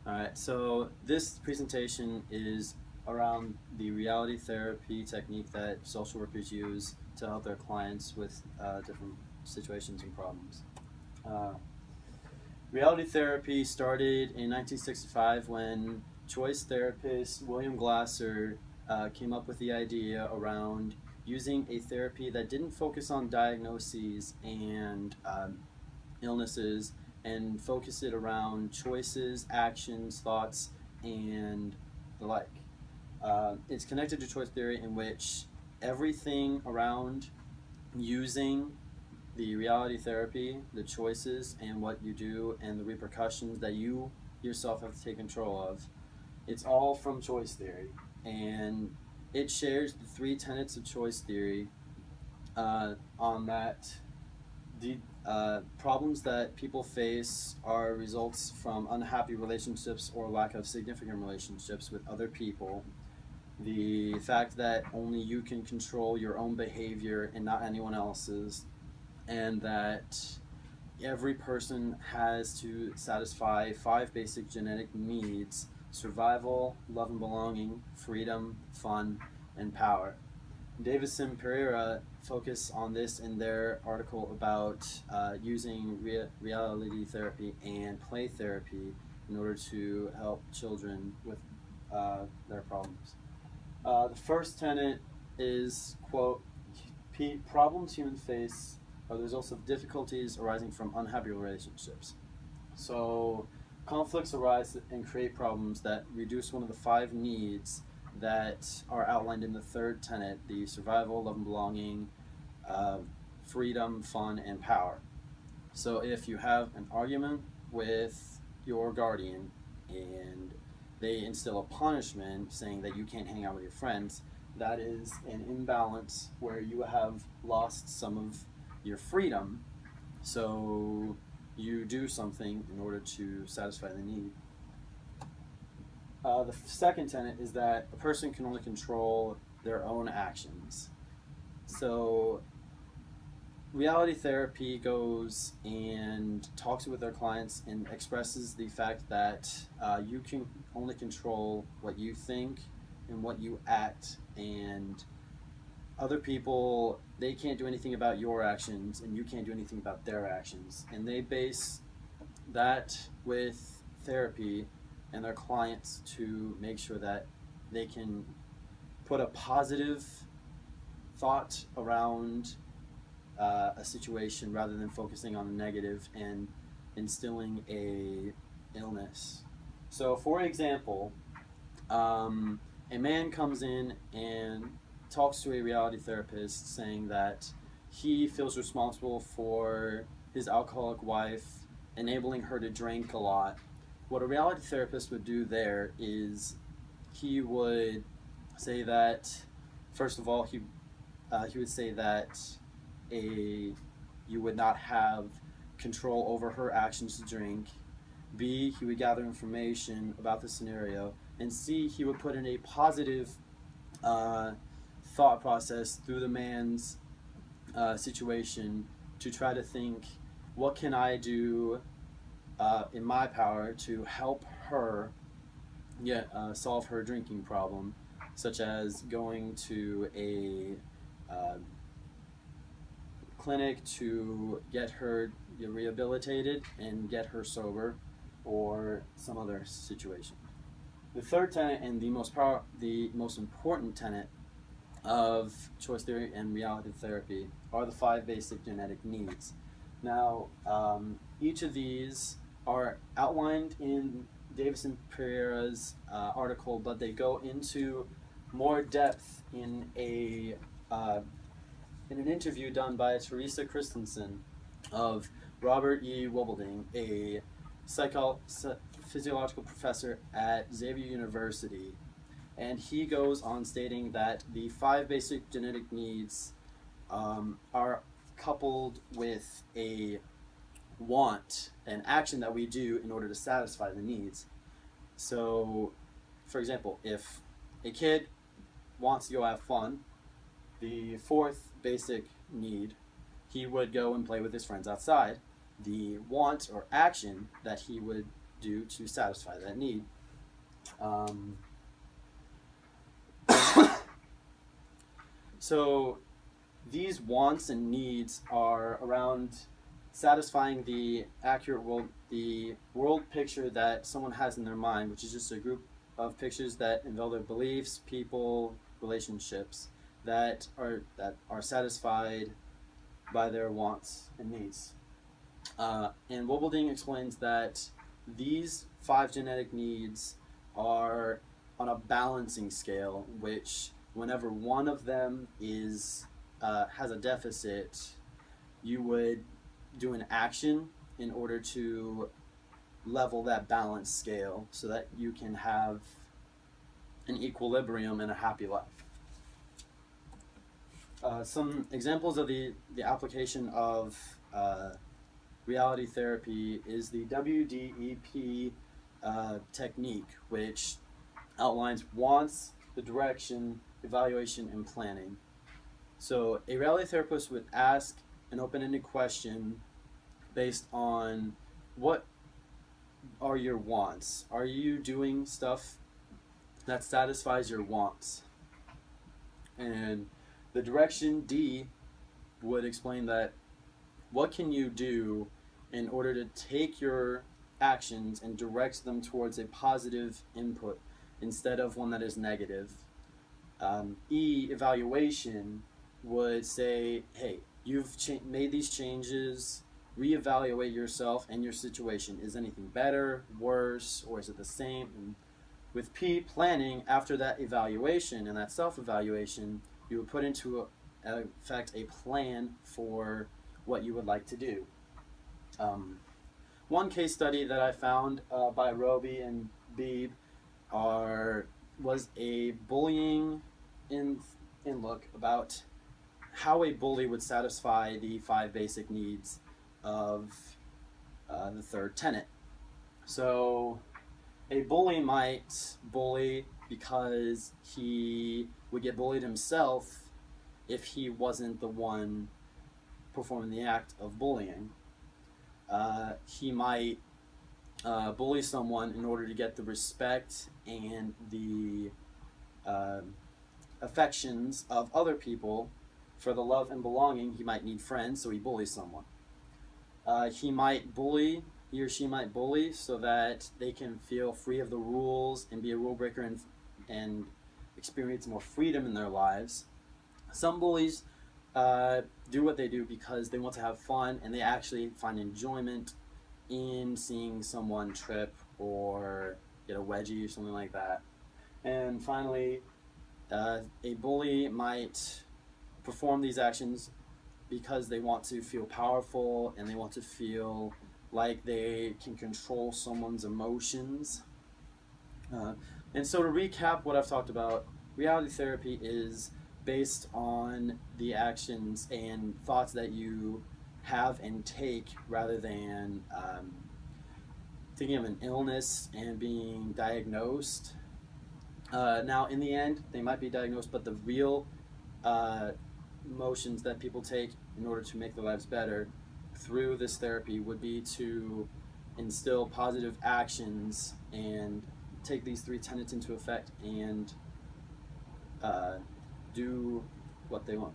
All right, so this presentation is around the reality therapy technique that social workers use to help their clients with different situations and problems. Uh, Reality therapy started in 1965 when choice therapist William Glasser came up with the idea around using a therapy that didn't focus on diagnoses and illnesses and focus it around choices, actions, thoughts, and the like. It's connected to choice theory, in which everything around using the reality therapy, the choices and what you do, and the repercussions that you yourself have to take control of, it's all from choice theory. And it shares the three tenets of choice theory on that the problems that people face are results from unhappy relationships or lack of significant relationships with other people. The fact that only you can control your own behavior and not anyone else's, and that every person has to satisfy five basic genetic needs: survival, love and belonging, freedom, fun, and power. Davison Pereira focus on this in their article about using reality therapy and play therapy in order to help children with their problems. The first tenet is, quote, problems humans face are the results of difficulties arising from unhappy relationships. So conflicts arise and create problems that reduce one of the five needs that are outlined in the third tenet: the survival, love and belonging, uh, freedom, fun, and power. So if you have an argument with your guardian and they instill a punishment saying that you can't hang out with your friends, that is an imbalance where you have lost some of your freedom. So you do something in order to satisfy the need. The second tenet is that a person can only control their own actions. So reality therapy goes and talks with their clients and expresses the fact that you can only control what you think and what you act, and other people, they can't do anything about your actions and you can't do anything about their actions. And they base that with therapy and their clients to make sure that they can put a positive thought around a situation rather than focusing on the negative and instilling a illness. So, for example, a man comes in and talks to a reality therapist saying that he feels responsible for his alcoholic wife, enabling her to drink a lot. What a reality therapist would do there is he would say that, first of all, he would say that a you would not have control over her actions to drink. B, he would gather information about the scenario. And C, he would put in a positive uh, thought process through the man's situation to try to think, what can I do in my power to help her solve her drinking problem, such as going to a clinic to get her rehabilitated and get her sober, or some other situation. The third tenet and the most important tenet of choice theory and reality therapy are the five basic genetic needs. Now, each of these are outlined in Davison Pereira's article, but they go into more depth uh, in an interview done by Teresa Christensen of Robert E. Wobelding, a physiological professor at Xavier University. And he goes on stating that the five basic genetic needs are coupled with a want, an action that we do in order to satisfy the needs. So, for example, if a kid wants to go have fun, the fourth basic need, he would go and play with his friends outside. The want or action that he would do to satisfy that need. So these wants and needs are around satisfying the the world picture that someone has in their mind, which is just a group of pictures that involve their beliefs, people, relationships that are satisfied by their wants and needs. And Wobelding explains that these 5 genetic needs are on a balancing scale, which whenever one of them has a deficit, you would do an action in order to level that balance scale so that you can have an equilibrium and a happy life. Some examples of the application of reality therapy is the WDEP technique, which outlines wants, the direction, evaluation, and planning. So a reality therapist would ask an open-ended question based on what are your wants? Are you doing stuff that satisfies your wants? And the direction D would explain that what can you do in order to take your actions and direct them towards a positive input instead of one that is negative. Evaluation would say, hey, you've made these changes, reevaluate yourself and your situation. Is anything better, worse, or is it the same? And with P, planning, after that evaluation and that self-evaluation, you would put into effect a plan for what you would like to do. One case study that I found by Roby and Beebe was a bullying in look about how a bully would satisfy the 5 basic needs of the third tenet. So a bully might bully because he would get bullied himself if he wasn't the one performing the act of bullying. He might bully someone in order to get the respect and the affections of other people. For the love and belonging, he might need friends, so he bullies someone. He or she might bully so that they can feel free of the rules and be a rule breaker and experience more freedom in their lives. Some bullies do what they do because they want to have fun and they actually find enjoyment in seeing someone trip or get a wedgie or something like that. And finally, a bully might perform these actions because they want to feel powerful and they want to feel like they can control someone's emotions. And so to recap what I've talked about, reality therapy is based on the actions and thoughts that you have and take rather than thinking of an illness and being diagnosed. Now, in the end, they might be diagnosed, but the real motions that people take in order to make their lives better through this therapy would be to instill positive actions and take these 3 tenets into effect and do what they want.